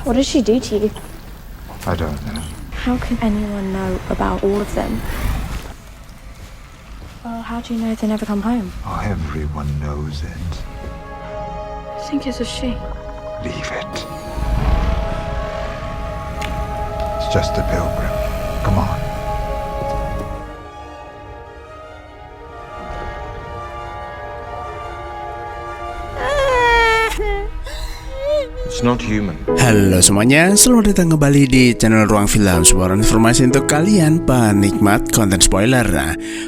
What did she do to you? I don't know. How can anyone know about all of them? Well, how do you know if they never come home? Oh, everyone knows it. I think it's a she. Leave it. It's just a pilgrim. Come on. It's not human. Halo semuanya, selamat datang kembali di channel Ruang Film, sebuah informasi untuk kalian penikmat konten spoiler.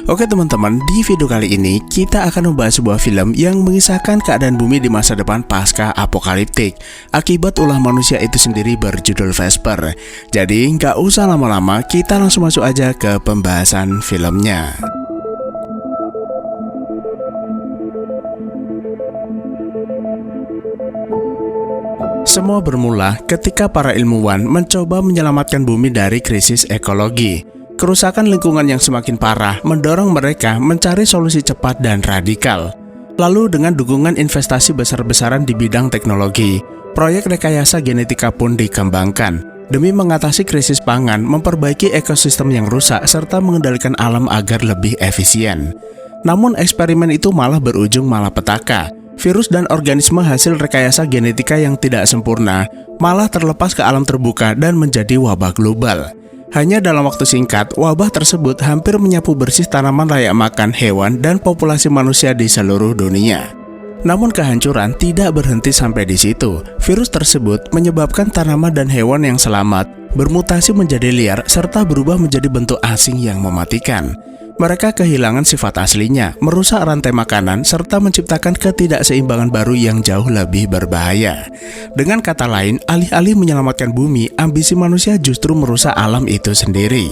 Oke teman-teman, di video kali ini kita akan membahas sebuah film yang mengisahkan keadaan bumi di masa depan pasca apokaliptik akibat ulah manusia itu sendiri, berjudul Vesper. Jadi nggak usah lama-lama, kita langsung masuk aja ke pembahasan filmnya. Semua bermula ketika para ilmuwan mencoba menyelamatkan bumi dari krisis ekologi. Kerusakan lingkungan yang semakin parah mendorong mereka mencari solusi cepat dan radikal. Lalu dengan dukungan investasi besar-besaran di bidang teknologi, proyek rekayasa genetika pun dikembangkan demi mengatasi krisis pangan, memperbaiki ekosistem yang rusak, serta mengendalikan alam agar lebih efisien. Namun eksperimen itu malah berujung malapetaka. Virus dan organisme hasil rekayasa genetika yang tidak sempurna malah terlepas ke alam terbuka dan menjadi wabah global. Hanya dalam waktu singkat, wabah tersebut hampir menyapu bersih tanaman layak makan, hewan, dan populasi manusia di seluruh dunia. Namun kehancuran tidak berhenti sampai di situ. Virus tersebut menyebabkan tanaman dan hewan yang selamat bermutasi menjadi liar serta berubah menjadi bentuk asing yang mematikan. Mereka kehilangan sifat aslinya, merusak rantai makanan, serta menciptakan ketidakseimbangan baru yang jauh lebih berbahaya. Dengan kata lain, alih-alih menyelamatkan bumi, ambisi manusia justru merusak alam itu sendiri.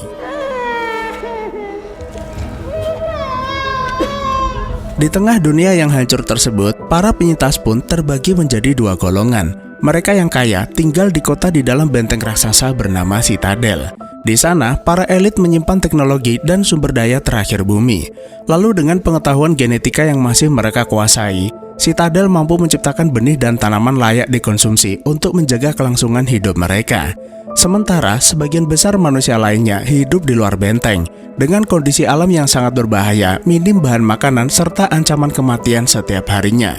Di tengah dunia yang hancur tersebut, para penyintas pun terbagi menjadi dua golongan. Mereka yang kaya tinggal di kota di dalam benteng raksasa bernama Citadel. Di sana, para elit menyimpan teknologi dan sumber daya terakhir bumi. Lalu dengan pengetahuan genetika yang masih mereka kuasai, Citadel mampu menciptakan benih dan tanaman layak dikonsumsi untuk menjaga kelangsungan hidup mereka. Sementara, sebagian besar manusia lainnya hidup di luar benteng, dengan kondisi alam yang sangat berbahaya, minim bahan makanan, serta ancaman kematian setiap harinya.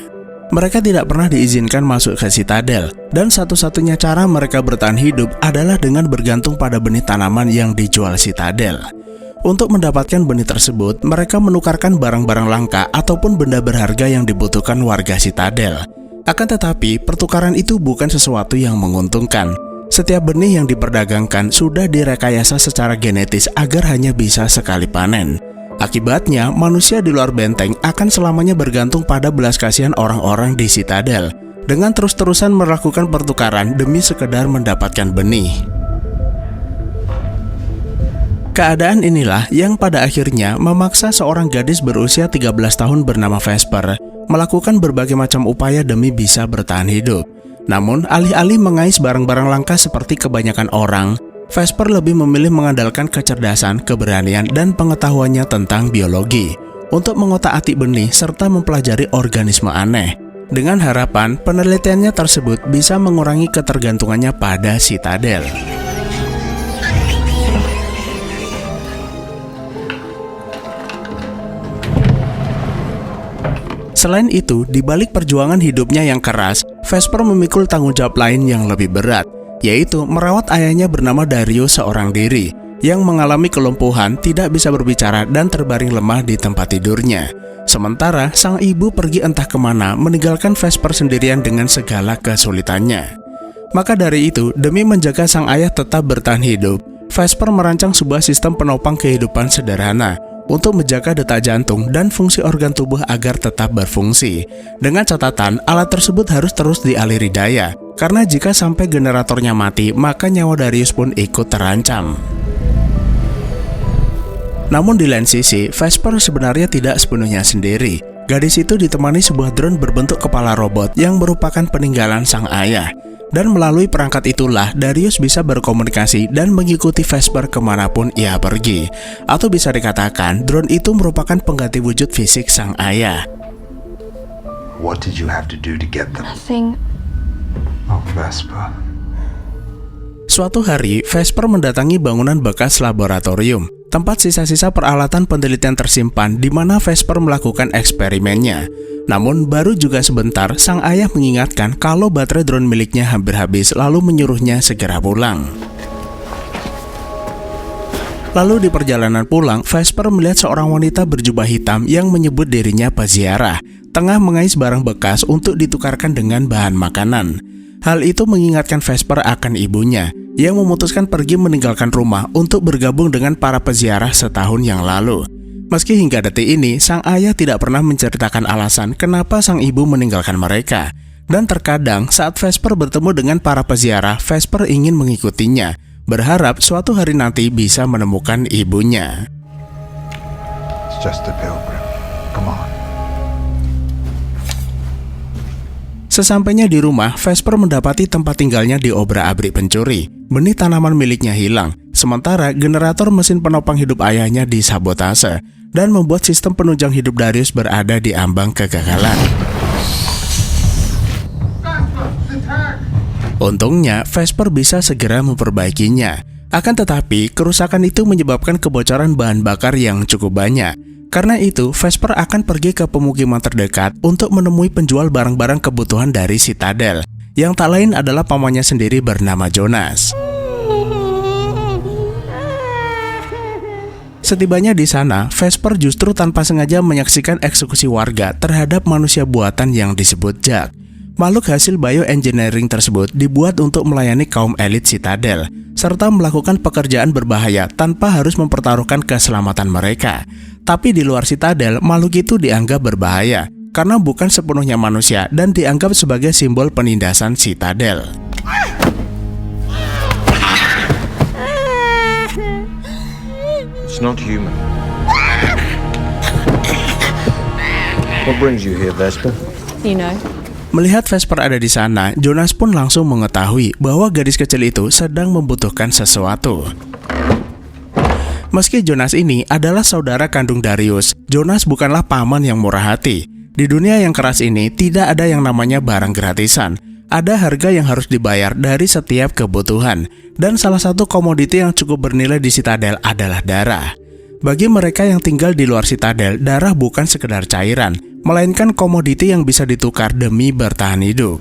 Mereka tidak pernah diizinkan masuk ke Citadel, dan satu-satunya cara mereka bertahan hidup adalah dengan bergantung pada benih tanaman yang dijual Citadel. Untuk mendapatkan benih tersebut, mereka menukarkan barang-barang langka ataupun benda berharga yang dibutuhkan warga Citadel. Akan tetapi, pertukaran itu bukan sesuatu yang menguntungkan. Setiap benih yang diperdagangkan sudah direkayasa secara genetis agar hanya bisa sekali panen. Akibatnya, manusia di luar benteng akan selamanya bergantung pada belas kasihan orang-orang di Citadel dengan terus-terusan melakukan pertukaran demi sekedar mendapatkan benih. Keadaan inilah yang pada akhirnya memaksa seorang gadis berusia 13 tahun bernama Vesper melakukan berbagai macam upaya demi bisa bertahan hidup. Namun, alih-alih mengais barang-barang langka seperti kebanyakan orang, Vesper lebih memilih mengandalkan kecerdasan, keberanian, dan pengetahuannya tentang biologi untuk mengotak-atik benih serta mempelajari organisme aneh. Dengan harapan penelitiannya tersebut bisa mengurangi ketergantungannya pada Citadel. Selain itu, di balik perjuangan hidupnya yang keras, Vesper memikul tanggung jawab lain yang lebih berat, yaitu merawat ayahnya bernama Darius seorang diri yang mengalami kelumpuhan, tidak bisa berbicara, dan terbaring lemah di tempat tidurnya. Sementara sang ibu pergi entah kemana, meninggalkan Vesper sendirian dengan segala kesulitannya. Maka dari itu, demi menjaga sang ayah tetap bertahan hidup, Vesper merancang sebuah sistem penopang kehidupan sederhana untuk menjaga detak jantung dan fungsi organ tubuh agar tetap berfungsi. Dengan catatan, alat tersebut harus terus dialiri daya, karena jika sampai generatornya mati, maka nyawa Darius pun ikut terancam. Namun di lain sisi, Vesper sebenarnya tidak sepenuhnya sendiri. Gadis itu ditemani sebuah drone berbentuk kepala robot yang merupakan peninggalan sang ayah. Dan melalui perangkat itulah Darius bisa berkomunikasi dan mengikuti Vesper kemanapun ia pergi. Atau bisa dikatakan, drone itu merupakan pengganti wujud fisik sang ayah. What did you have to do to get them? Nothing. Oh, Vesper. Suatu hari, Vesper mendatangi bangunan bekas laboratorium, tempat sisa-sisa peralatan penelitian tersimpan di mana Vesper melakukan eksperimennya. Namun, baru juga sebentar, sang ayah mengingatkan kalau baterai drone miliknya hampir habis, lalu menyuruhnya segera pulang. Lalu di perjalanan pulang, Vesper melihat seorang wanita berjubah hitam yang menyebut dirinya peziarah, tengah mengais barang bekas untuk ditukarkan dengan bahan makanan. Hal itu mengingatkan Vesper akan ibunya, yang memutuskan pergi meninggalkan rumah untuk bergabung dengan para peziarah setahun yang lalu. Meski hingga detik ini, sang ayah tidak pernah menceritakan alasan kenapa sang ibu meninggalkan mereka. Dan terkadang saat Vesper bertemu dengan para peziarah, Vesper ingin mengikutinya, berharap suatu hari nanti bisa menemukan ibunya. It's just a pilgrim. Come on. Sesampainya di rumah, Vesper mendapati tempat tinggalnya diobrak-abrik pencuri. Benih tanaman miliknya hilang, sementara generator mesin penopang hidup ayahnya disabotase dan membuat sistem penunjang hidup Darius berada di ambang kegagalan. Untungnya, Vesper bisa segera memperbaikinya. Akan tetapi, kerusakan itu menyebabkan kebocoran bahan bakar yang cukup banyak. Karena itu, Vesper akan pergi ke pemukiman terdekat untuk menemui penjual barang-barang kebutuhan dari Citadel, yang tak lain adalah pamannya sendiri bernama Jonas. Setibanya di sana, Vesper justru tanpa sengaja menyaksikan eksekusi warga terhadap manusia buatan yang disebut Jack. Makhluk hasil bioengineering tersebut dibuat untuk melayani kaum elit Citadel, serta melakukan pekerjaan berbahaya tanpa harus mempertaruhkan keselamatan mereka. Tapi di luar Citadel, makhluk itu dianggap berbahaya, karena bukan sepenuhnya manusia dan dianggap sebagai simbol penindasan Citadel. It's not human. What brings you here, Vesper? You know. Melihat Vesper ada di sana, Jonas pun langsung mengetahui bahwa gadis kecil itu sedang membutuhkan sesuatu. Meski Jonas ini adalah saudara kandung Darius, Jonas bukanlah paman yang murah hati. Di dunia yang keras ini, tidak ada yang namanya barang gratisan. Ada harga yang harus dibayar dari setiap kebutuhan. Dan salah satu komoditi yang cukup bernilai di Citadel adalah darah. Bagi mereka yang tinggal di luar Citadel, darah bukan sekedar cairan, melainkan komoditi yang bisa ditukar demi bertahan hidup.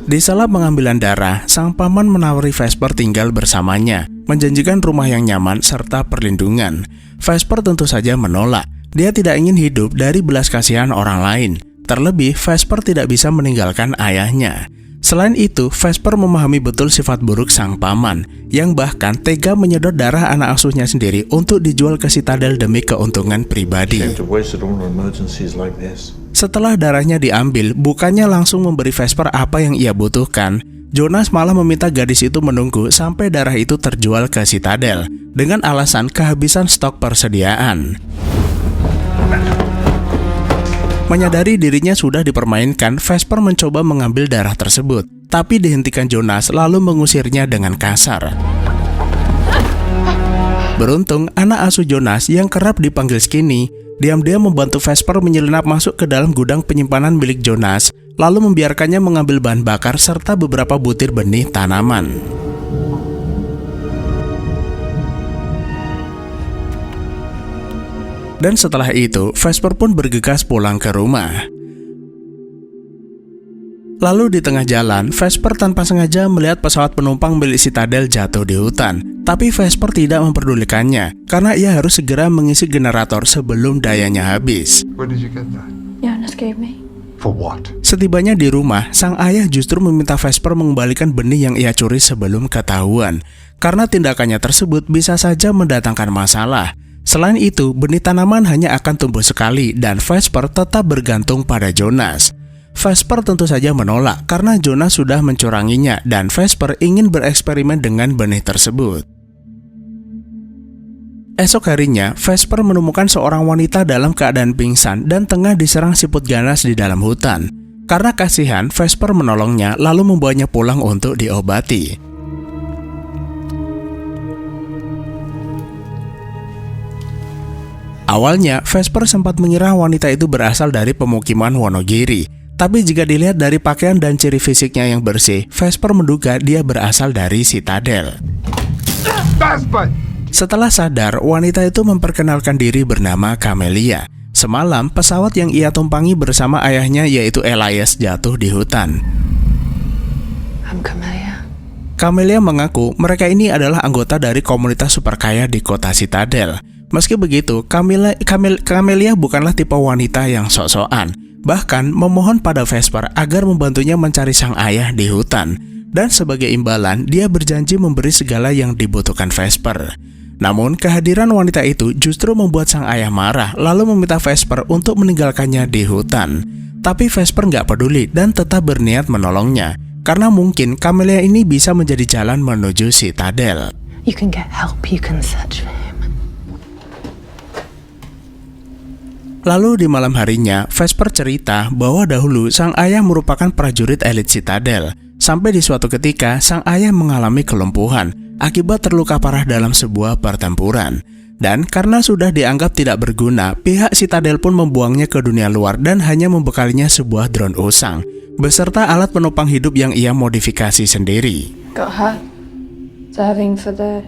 Di sela pengambilan darah, sang paman menawari Vesper tinggal bersamanya, menjanjikan rumah yang nyaman serta perlindungan. Vesper tentu saja menolak. Dia tidak ingin hidup dari belas kasihan orang lain. Terlebih, Vesper tidak bisa meninggalkan ayahnya. Selain itu, Vesper memahami betul sifat buruk sang paman, yang bahkan tega menyedot darah anak asuhnya sendiri untuk dijual ke Citadel demi keuntungan pribadi. Setelah darahnya diambil, bukannya langsung memberi Vesper apa yang ia butuhkan. Jonas malah meminta gadis itu menunggu sampai darah itu terjual ke Citadel, dengan alasan kehabisan stok persediaan. Menyadari dirinya sudah dipermainkan, Vesper mencoba mengambil darah tersebut, tapi dihentikan Jonas lalu mengusirnya dengan kasar. Beruntung, anak asuh Jonas yang kerap dipanggil Skinny, diam-diam membantu Vesper menyelinap masuk ke dalam gudang penyimpanan milik Jonas, lalu membiarkannya mengambil bahan bakar serta beberapa butir benih tanaman. Dan setelah itu, Vesper pun bergegas pulang ke rumah. Lalu di tengah jalan, Vesper tanpa sengaja melihat pesawat penumpang milik Citadel jatuh di hutan. Tapi Vesper tidak memperdulikannya, karena ia harus segera mengisi generator sebelum dayanya habis. Where did you get that? Jonas gave me. For what? Setibanya di rumah, sang ayah justru meminta Vesper mengembalikan benih yang ia curi sebelum ketahuan. Karena tindakannya tersebut bisa saja mendatangkan masalah. Selain itu, benih tanaman hanya akan tumbuh sekali dan Vesper tetap bergantung pada Jonas. Vesper tentu saja menolak karena Jonas sudah mencuranginya dan Vesper ingin bereksperimen dengan benih tersebut. Esok harinya, Vesper menemukan seorang wanita dalam keadaan pingsan dan tengah diserang siput ganas di dalam hutan. Karena kasihan, Vesper menolongnya lalu membawanya pulang untuk diobati. Awalnya, Vesper sempat mengira wanita itu berasal dari pemukiman Wonogiri. Tapi jika dilihat dari pakaian dan ciri fisiknya yang bersih, Vesper menduga dia berasal dari Citadel. Vesper! Setelah sadar, wanita itu memperkenalkan diri bernama Camelia. Semalam, pesawat yang ia tumpangi bersama ayahnya yaitu Elias jatuh di hutan. I'm Camelia. Camelia mengaku mereka ini adalah anggota dari komunitas super kaya di kota Citadel. Meski begitu, Camelia bukanlah tipe wanita yang sok-sokan. Bahkan memohon pada Vesper agar membantunya mencari sang ayah di hutan. Dan sebagai imbalan, dia berjanji memberi segala yang dibutuhkan Vesper. Namun, kehadiran wanita itu justru membuat sang ayah marah, lalu meminta Vesper untuk meninggalkannya di hutan. Tapi Vesper nggak peduli dan tetap berniat menolongnya, karena mungkin Camelia ini bisa menjadi jalan menuju Citadel. You can get help, you can search for him. Lalu di malam harinya, Vesper cerita bahwa dahulu sang ayah merupakan prajurit elit Citadel. Sampai di suatu ketika, sang ayah mengalami kelumpuhan akibat terluka parah dalam sebuah pertempuran. Dan karena sudah dianggap tidak berguna, pihak Citadel pun membuangnya ke dunia luar dan hanya membekalinya sebuah drone usang, beserta alat penopang hidup yang ia modifikasi sendiri. Got hurt. Serving for the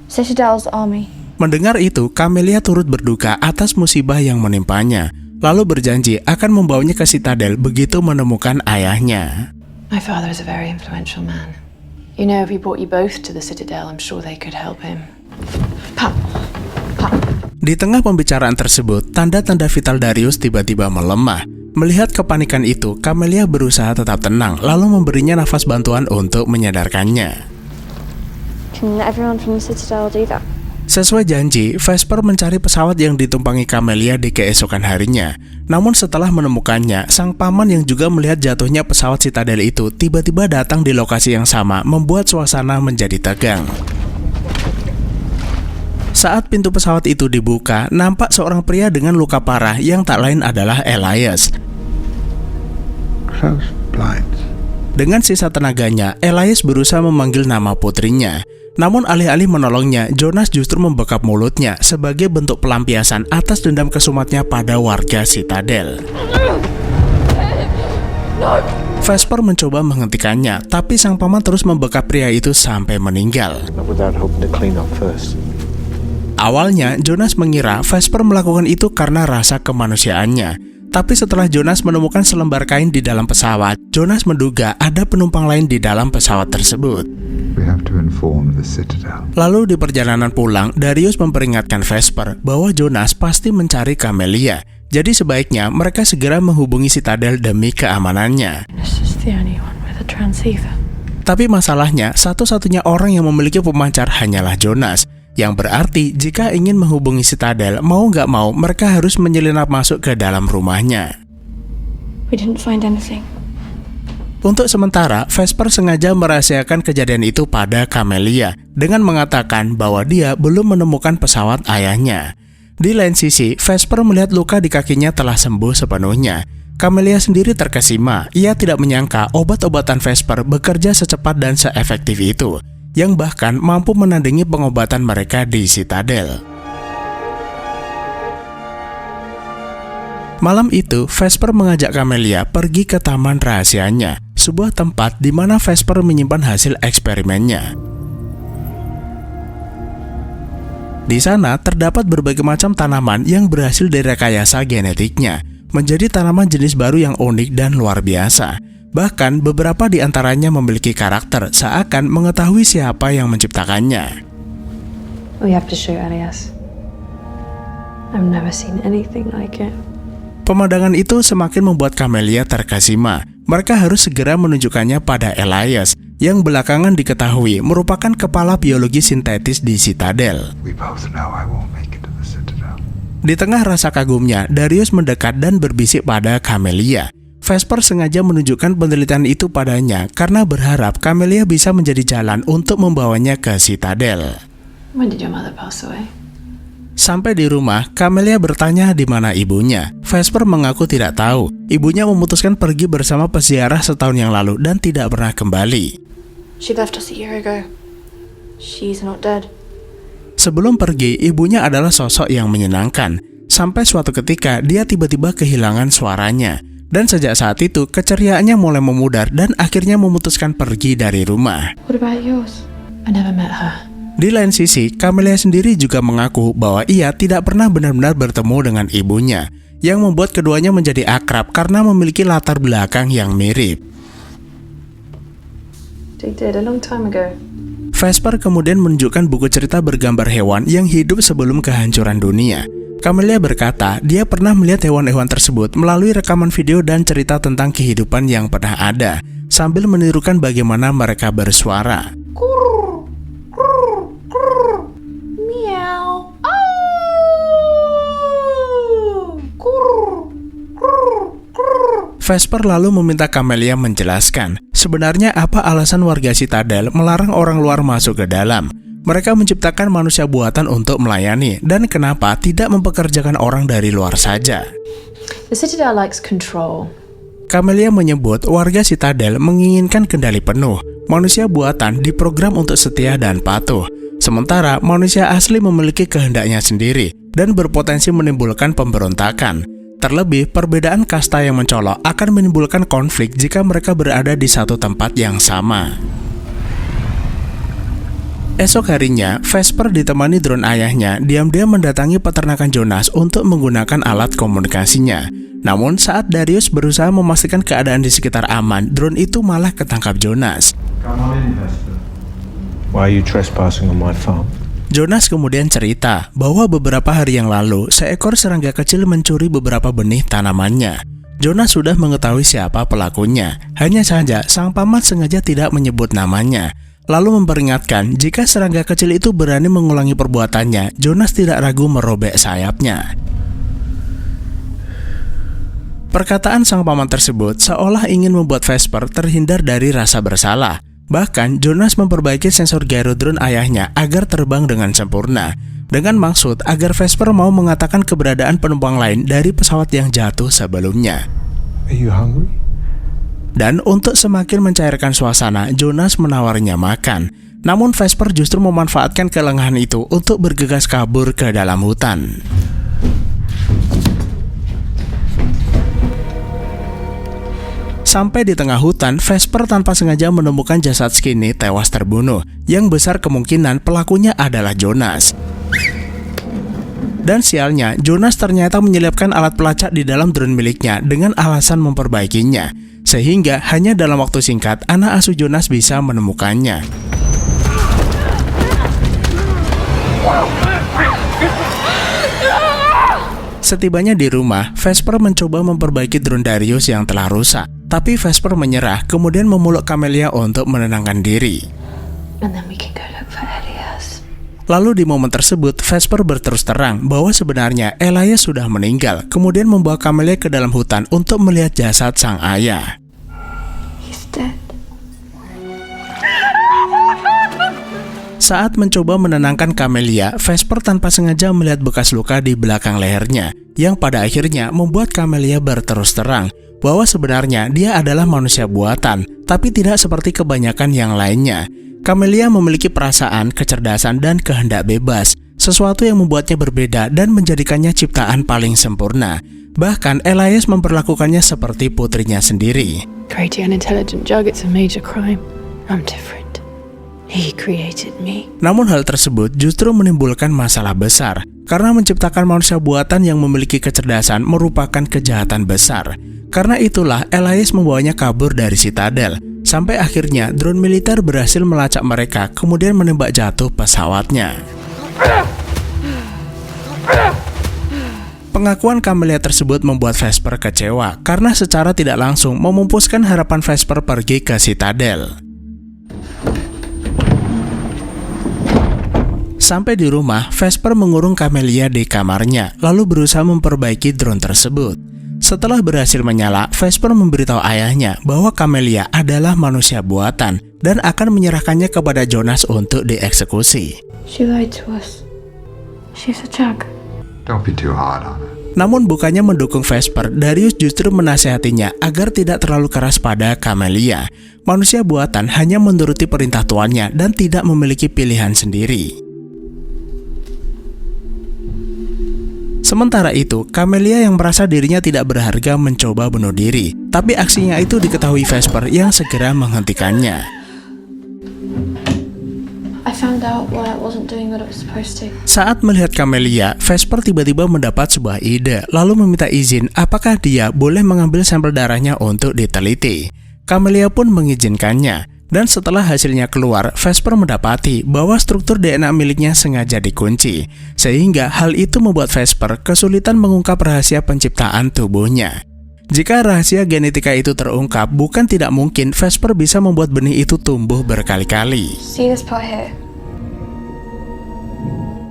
Citadel's army. Mendengar itu, Camelia turut berduka atas musibah yang menimpanya, lalu berjanji akan membawanya ke Citadel begitu menemukan ayahnya. My father is a very influential man. You know, if we brought you both to the Citadel, I'm sure they could help him. Pap. Pap. Di tengah pembicaraan tersebut, tanda-tanda vital Darius tiba-tiba melemah. Melihat kepanikan itu, Camelia berusaha tetap tenang, lalu memberinya nafas bantuan untuk menyadarkannya. Can everyone from the Citadel do that? Sesuai janji, Vesper mencari pesawat yang ditumpangi Camelia di keesokan harinya. Namun setelah menemukannya, sang paman yang juga melihat jatuhnya pesawat Citadel itu tiba-tiba datang di lokasi yang sama, membuat suasana menjadi tegang. Saat pintu pesawat itu dibuka, nampak seorang pria dengan luka parah yang tak lain adalah Elias. Close blinds. Dengan sisa tenaganya, Elias berusaha memanggil nama putrinya. Namun alih-alih menolongnya, Jonas justru membekap mulutnya sebagai bentuk pelampiasan atas dendam kesumatnya pada warga Citadel. Vesper mencoba menghentikannya, tapi sang paman terus membekap pria itu sampai meninggal. Not without hoping to clean up first. Awalnya, Jonas mengira Vesper melakukan itu karena rasa kemanusiaannya. Tapi setelah Jonas menemukan selembar kain di dalam pesawat, Jonas menduga ada penumpang lain di dalam pesawat tersebut. We have to inform the Citadel. Lalu di perjalanan pulang, Darius memperingatkan Vesper bahwa Jonas pasti mencari Camelia. Jadi sebaiknya mereka segera menghubungi Citadel demi keamanannya. This is the only one with a transceiver. Tapi masalahnya, satu-satunya orang yang memiliki pemancar hanyalah Jonas. Yang berarti jika ingin menghubungi Citadel, mau nggak mau mereka harus menyelinap masuk ke dalam rumahnya. We didn't find anything. Untuk sementara, Vesper sengaja merahasiakan kejadian itu pada Camelia dengan mengatakan bahwa dia belum menemukan pesawat ayahnya. Di lain sisi, Vesper melihat luka di kakinya telah sembuh sepenuhnya. Camelia sendiri terkesima, ia tidak menyangka obat-obatan Vesper bekerja secepat dan seefektif itu, yang bahkan mampu menandingi pengobatan mereka di Citadel. Malam itu, Vesper mengajak Camelia pergi ke taman rahasianya, sebuah tempat di mana Vesper menyimpan hasil eksperimennya. Di sana terdapat berbagai macam tanaman yang berhasil direkayasa genetiknya, menjadi tanaman jenis baru yang unik dan luar biasa. Bahkan beberapa di antaranya memiliki karakter seakan mengetahui siapa yang menciptakannya. We have to shoot Elias. I've never seen anything like it. Pemandangan itu semakin membuat Camelia terkesima. Mereka harus segera menunjukkannya pada Elias, yang belakangan diketahui merupakan kepala biologi sintetis di Citadel. We both know I won't make it to the Citadel. Di tengah rasa kagumnya, Darius mendekat dan berbisik pada Camelia. Vesper sengaja menunjukkan penelitian itu padanya karena berharap Camelia bisa menjadi jalan untuk membawanya ke Citadel. When did your mother pass away? Sampai di rumah, Camelia bertanya di mana ibunya. Vesper mengaku tidak tahu. Ibunya memutuskan pergi bersama peziarah setahun yang lalu dan tidak pernah kembali. She left us a year ago. She's not dead. Sebelum pergi, ibunya adalah sosok yang menyenangkan. Sampai suatu ketika, dia tiba-tiba kehilangan suaranya. Dan sejak saat itu, keceriaannya mulai memudar dan akhirnya memutuskan pergi dari rumah. What about yours? I never met her. Di lain sisi, Camelia sendiri juga mengaku bahwa ia tidak pernah benar-benar bertemu dengan ibunya, yang membuat keduanya menjadi akrab karena memiliki latar belakang yang mirip. They did a long time ago. Vesper kemudian menunjukkan buku cerita bergambar hewan yang hidup sebelum kehancuran dunia. Camelia berkata dia pernah melihat hewan-hewan tersebut melalui rekaman video dan cerita tentang kehidupan yang pernah ada, sambil menirukan bagaimana mereka bersuara. Meow. Vesper lalu meminta Camelia menjelaskan sebenarnya apa alasan warga Citadel melarang orang luar masuk ke dalam. Mereka menciptakan manusia buatan untuk melayani, dan kenapa tidak mempekerjakan orang dari luar saja. The Citadel likes control. Camelia menyebut warga Citadel menginginkan kendali penuh. Manusia buatan diprogram untuk setia dan patuh. Sementara manusia asli memiliki kehendaknya sendiri dan berpotensi menimbulkan pemberontakan. Terlebih, perbedaan kasta yang mencolok akan menimbulkan konflik jika mereka berada di satu tempat yang sama. Esok harinya, Vesper ditemani drone ayahnya diam-diam mendatangi peternakan Jonas untuk menggunakan alat komunikasinya. Namun saat Darius berusaha memastikan keadaan di sekitar aman, drone itu malah ketangkap Jonas. Come on in, Vesper. Why are you trespassing on my farm? Jonas kemudian cerita bahwa beberapa hari yang lalu, seekor serangga kecil mencuri beberapa benih tanamannya. Jonas sudah mengetahui siapa pelakunya, hanya saja sang paman sengaja tidak menyebut namanya. Lalu memperingatkan jika serangga kecil itu berani mengulangi perbuatannya, Jonas tidak ragu merobek sayapnya. Perkataan sang paman tersebut seolah ingin membuat Vesper terhindar dari rasa bersalah. Bahkan Jonas memperbaiki sensor gyro drone ayahnya agar terbang dengan sempurna, dengan maksud agar Vesper mau mengatakan keberadaan penumpang lain dari pesawat yang jatuh sebelumnya. Are you hungry? Dan untuk semakin mencairkan suasana, Jonas menawarnya makan. Namun Vesper justru memanfaatkan kelengahan itu untuk bergegas kabur ke dalam hutan. Sampai di tengah hutan, Vesper tanpa sengaja menemukan jasad Skinny tewas terbunuh, yang besar kemungkinan pelakunya adalah Jonas. Dan sialnya, Jonas ternyata menyelipkan alat pelacak di dalam drone miliknya dengan alasan memperbaikinya, sehingga hanya dalam waktu singkat anak asuh Jonas bisa menemukannya. Setibanya di rumah, Vesper mencoba memperbaiki drone Darius yang telah rusak. Tapi Vesper menyerah, kemudian memeluk Camelia untuk menenangkan diri. And then we can go look for Elias. Lalu di momen tersebut, Vesper berterus terang bahwa sebenarnya Elias sudah meninggal, kemudian membawa Camelia ke dalam hutan untuk melihat jasad sang ayah. He's dead. Saat mencoba menenangkan Camelia, Vesper tanpa sengaja melihat bekas luka di belakang lehernya, yang pada akhirnya membuat Camelia berterus terang bahwa sebenarnya dia adalah manusia buatan, tapi tidak seperti kebanyakan yang lainnya. Camelia memiliki perasaan, kecerdasan, dan kehendak bebas, sesuatu yang membuatnya berbeda dan menjadikannya ciptaan paling sempurna. Bahkan Elias memperlakukannya seperti putrinya sendiri. Creating an intelligent jug, it's a major crime. I'm different. He created me. Namun hal tersebut justru menimbulkan masalah besar, karena menciptakan manusia buatan yang memiliki kecerdasan merupakan kejahatan besar. Karena itulah Elias membawanya kabur dari Citadel, sampai akhirnya drone militer berhasil melacak mereka, kemudian menembak jatuh pesawatnya. Pengakuan Camelia tersebut membuat Vesper kecewa, karena secara tidak langsung memupuskan harapan Vesper pergi ke Citadel. Sampai di rumah, Vesper mengurung Camelia di kamarnya, lalu berusaha memperbaiki drone tersebut. Setelah berhasil menyala, Vesper memberitahu ayahnya bahwa Camelia adalah manusia buatan dan akan menyerahkannya kepada Jonas untuk dieksekusi. She lied to us. She's a jug. Don't be too hard on her. Namun bukannya mendukung Vesper, Darius justru menasihatinya agar tidak terlalu keras pada Camelia. Manusia buatan hanya menuruti perintah tuannya dan tidak memiliki pilihan sendiri. Sementara itu, Camelia yang merasa dirinya tidak berharga mencoba bunuh diri, tapi aksinya itu diketahui Vesper yang segera menghentikannya. I found out why I wasn't doing what I was supposed to. Saat melihat Camelia, Vesper tiba-tiba mendapat sebuah ide, lalu meminta izin apakah dia boleh mengambil sampel darahnya untuk diteliti. Camelia pun mengizinkannya, dan setelah hasilnya keluar, Vesper mendapati bahwa struktur DNA miliknya sengaja dikunci, sehingga hal itu membuat Vesper kesulitan mengungkap rahasia penciptaan tubuhnya. Jika rahasia genetika itu terungkap, bukan tidak mungkin Vesper bisa membuat benih itu tumbuh berkali-kali. See this part here?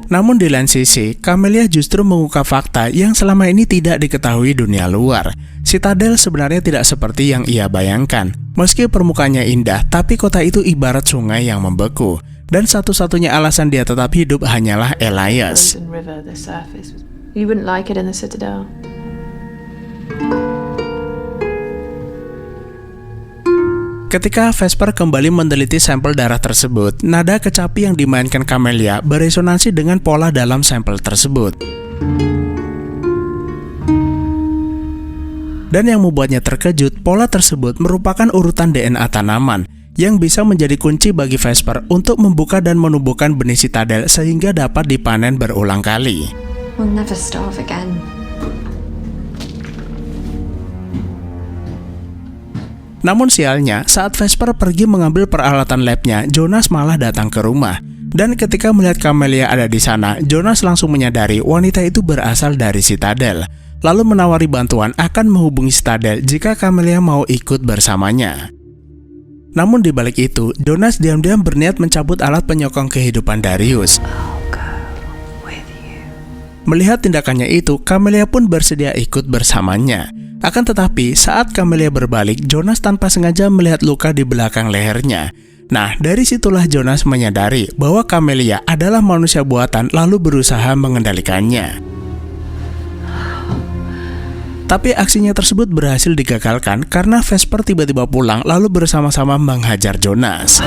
Namun di lain sisi, Camelia justru mengungkap fakta yang selama ini tidak diketahui dunia luar. Citadel sebenarnya tidak seperti yang ia bayangkan. Meski permukaannya indah, tapi kota itu ibarat sungai yang membeku. Dan satu-satunya alasan dia tetap hidup hanyalah Elias. Frozen river, the surface. You wouldn't like it in the Citadel. Ketika Vesper kembali meneliti sampel darah tersebut, nada kecapi yang dimainkan Camelia beresonansi dengan pola dalam sampel tersebut. Dan yang membuatnya terkejut, pola tersebut merupakan urutan DNA tanaman yang bisa menjadi kunci bagi Vesper untuk membuka dan menumbuhkan benih Citadel sehingga dapat dipanen berulang kali. We'll never starve again. Namun sialnya, saat Vesper pergi mengambil peralatan labnya, Jonas malah datang ke rumah. Dan ketika melihat Camelia ada di sana, Jonas langsung menyadari wanita itu berasal dari Citadel. Lalu menawari bantuan akan menghubungi Citadel jika Camelia mau ikut bersamanya. Namun di balik itu, Jonas diam-diam berniat mencabut alat penyokong kehidupan Darius. Melihat tindakannya itu, Camelia pun bersedia ikut bersamanya. Akan tetapi, saat Camelia berbalik, Jonas tanpa sengaja melihat luka di belakang lehernya. Nah, dari situlah Jonas menyadari bahwa Camelia adalah manusia buatan lalu berusaha mengendalikannya. Tapi aksinya tersebut berhasil digagalkan karena Vesper tiba-tiba pulang lalu bersama-sama menghajar Jonas.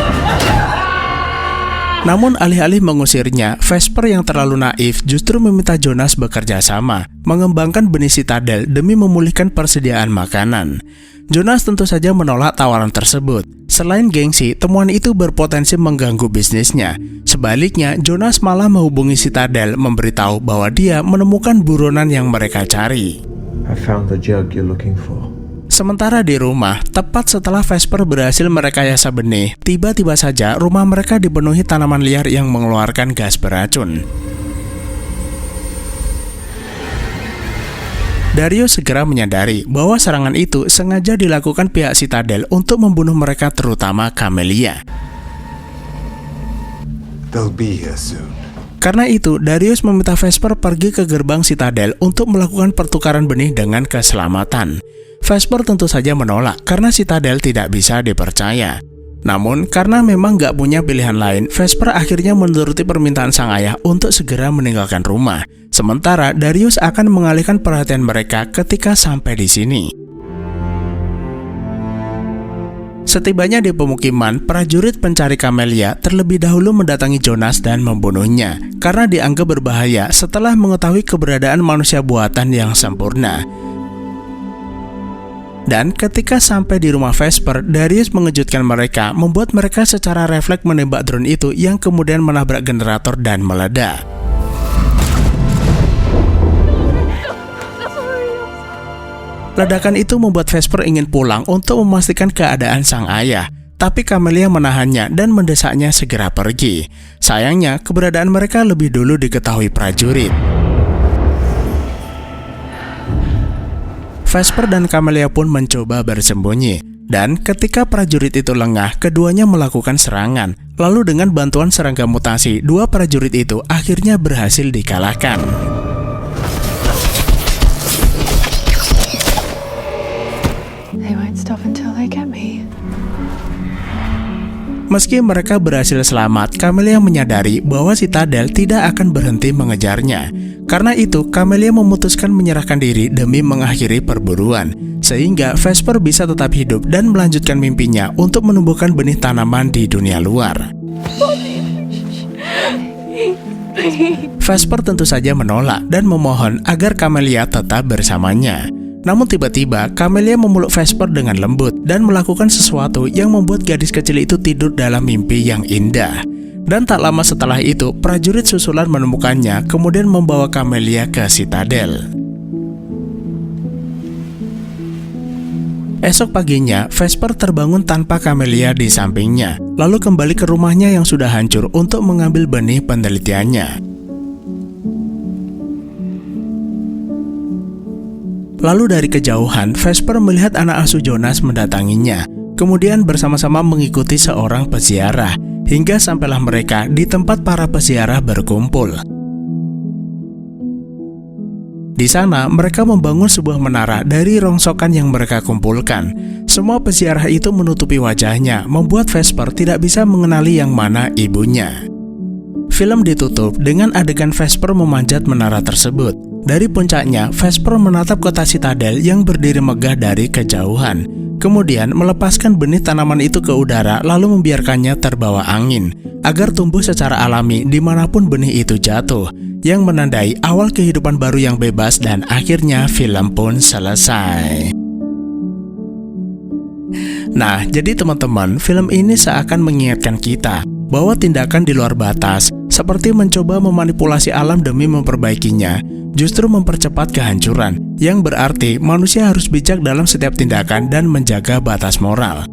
Namun alih-alih mengusirnya, Vesper yang terlalu naif justru meminta Jonas bekerja sama, mengembangkan benih Citadel demi memulihkan persediaan makanan. Jonas tentu saja menolak tawaran tersebut. Selain gengsi, temuan itu berpotensi mengganggu bisnisnya. Sebaliknya, Jonas malah menghubungi Citadel memberitahu bahwa dia menemukan buronan yang mereka cari. I found the jug you're looking for. Sementara di rumah, tepat setelah Vesper berhasil merekayasa benih, tiba-tiba saja rumah mereka dipenuhi tanaman liar yang mengeluarkan gas beracun. Darius segera menyadari bahwa serangan itu sengaja dilakukan pihak Citadel untuk membunuh mereka, terutama Camelia. They'll be here soon. Karena itu, Darius meminta Vesper pergi ke gerbang Citadel untuk melakukan pertukaran benih dengan keselamatan. Vesper tentu saja menolak karena Citadel tidak bisa dipercaya. Namun, karena memang gak punya pilihan lain, Vesper akhirnya menuruti permintaan sang ayah untuk segera meninggalkan rumah. Sementara Darius akan mengalihkan perhatian mereka ketika sampai di sini. Setibanya di pemukiman, prajurit pencari Camelia terlebih dahulu mendatangi Jonas dan membunuhnya karena dianggap berbahaya setelah mengetahui keberadaan manusia buatan yang sempurna. Dan ketika sampai di rumah Vesper, Darius mengejutkan mereka, membuat mereka secara refleks menembak drone itu yang kemudian menabrak generator dan meledak. Ledakan itu membuat Vesper ingin pulang untuk memastikan keadaan sang ayah. Tapi Camelia menahannya dan mendesaknya segera pergi. Sayangnya, keberadaan mereka lebih dulu diketahui prajurit. Vesper dan Camelia pun mencoba bersembunyi. Dan ketika prajurit itu lengah, keduanya melakukan serangan. Lalu dengan bantuan serangga mutasi, dua prajurit itu akhirnya berhasil dikalahkan. They won't stop until they get me. Meski mereka berhasil selamat, Camelia menyadari bahwa Citadel tidak akan berhenti mengejarnya. Karena itu, Camelia memutuskan menyerahkan diri demi mengakhiri perburuan, sehingga Vesper bisa tetap hidup dan melanjutkan mimpinya untuk menumbuhkan benih tanaman di dunia luar. Vesper tentu saja menolak dan memohon agar Camelia tetap bersamanya. Namun tiba-tiba Camelia memeluk Vesper dengan lembut dan melakukan sesuatu yang membuat gadis kecil itu tidur dalam mimpi yang indah. Dan tak lama setelah itu, prajurit susulan menemukannya kemudian membawa Camelia ke Citadel. Esok paginya, Vesper terbangun tanpa Camelia di sampingnya, lalu kembali ke rumahnya yang sudah hancur untuk mengambil benih penelitiannya. Lalu dari kejauhan, Vesper melihat anak asuh Jonas mendatanginya, kemudian bersama-sama mengikuti seorang peziarah, hingga sampailah mereka di tempat para peziarah berkumpul. Di sana, mereka membangun sebuah menara dari rongsokan yang mereka kumpulkan. Semua peziarah itu menutupi wajahnya, membuat Vesper tidak bisa mengenali yang mana ibunya. Film ditutup dengan adegan Vesper memanjat menara tersebut. Dari puncaknya, Vesper menatap kota Citadel yang berdiri megah dari kejauhan. Kemudian melepaskan benih tanaman itu ke udara lalu membiarkannya terbawa angin, agar tumbuh secara alami dimanapun benih itu jatuh, yang menandai awal kehidupan baru yang bebas dan akhirnya film pun selesai. Nah, jadi teman-teman, film ini seakan mengingatkan kita bahwa tindakan di luar batas, seperti mencoba memanipulasi alam demi memperbaikinya, justru mempercepat kehancuran, yang berarti manusia harus bijak dalam setiap tindakan dan menjaga batas moral.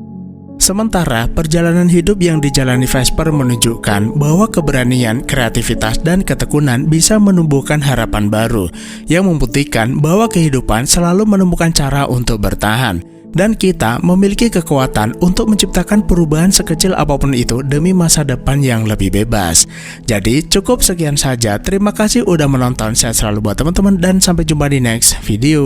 Sementara perjalanan hidup yang dijalani Vesper menunjukkan bahwa keberanian, kreativitas, dan ketekunan bisa menumbuhkan harapan baru, yang membuktikan bahwa kehidupan selalu menemukan cara untuk bertahan, dan kita memiliki kekuatan untuk menciptakan perubahan sekecil apapun itu demi masa depan yang lebih bebas. Jadi cukup sekian saja, terima kasih udah menonton, sehat selalu buat teman-teman dan sampai jumpa di next video.